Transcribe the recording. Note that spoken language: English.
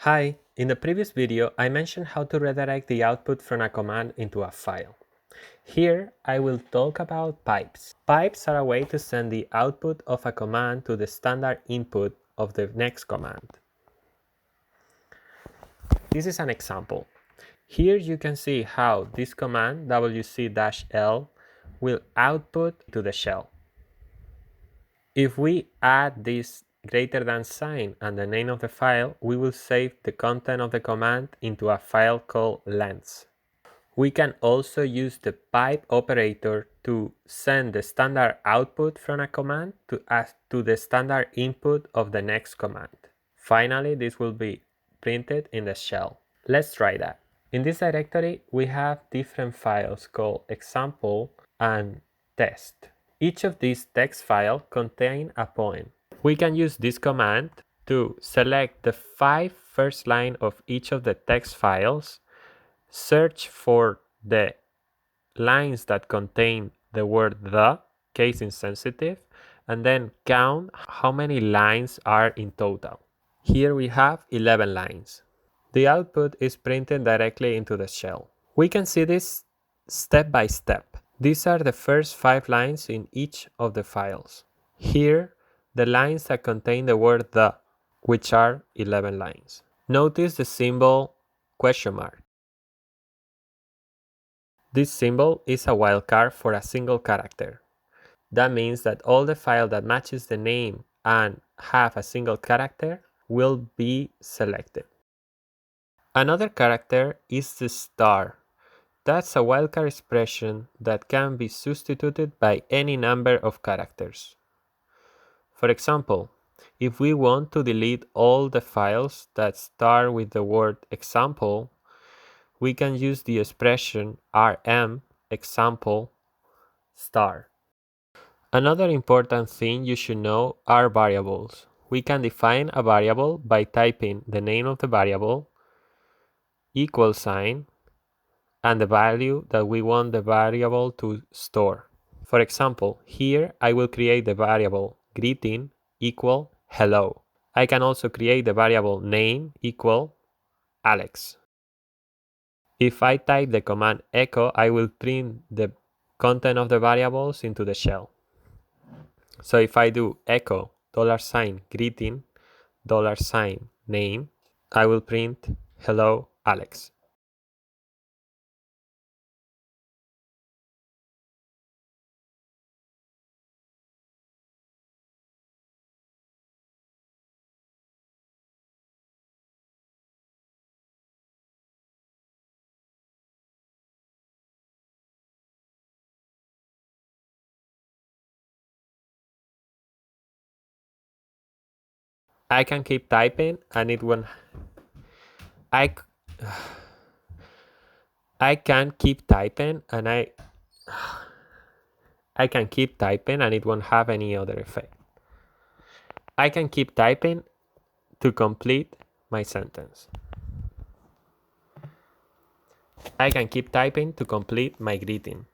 Hi, in the previous video I mentioned how to redirect the output from a command into a file. Here I will talk about pipes. Pipes are a way to send the output of a command to the standard input of the next command. This is an example. Here you can see how this command wc-l will output to the shell. If we add this greater than sign and the name of the file, we will save the content of the command into a file called lengths. We can also use the pipe operator to send the standard output from a command to the standard input of the next command. Finally, this will be printed in the shell. Let's try that. In this directory, we have different files called example and test. Each of these text files contain a poem. We can use this command to select the 5 first lines of each of the text files, search for the lines that contain the word the, case insensitive, and then count how many lines are in total. Here we have 11 lines. The output is printed directly into the shell. We can see this step by step. These are the first 5 lines in each of the files. Here, the lines that contain the word the, which are 11 lines. Notice the symbol question mark. This symbol is a wildcard for a single character. That means that all the file that matches the name and have a single character will be selected. Another character is the star. That's a wildcard expression that can be substituted by any number of characters. For example, if we want to delete all the files that start with the word example, we can use the expression rm example star. Another important thing you should know are variables. We can define a variable by typing the name of the variable, equal sign, and the value that we want the variable to store. For example, here I will create the variable greeting equal hello. I can also create the variable name equal Alex. If I type the command echo, I will print the content of the variables into the shell. So if I do echo $greeting $name, I will print hello Alex. I can keep typing and it won't. I can keep typing and I can keep typing and it won't have any other effect. I can keep typing to complete my sentence. I can keep typing to complete my greeting.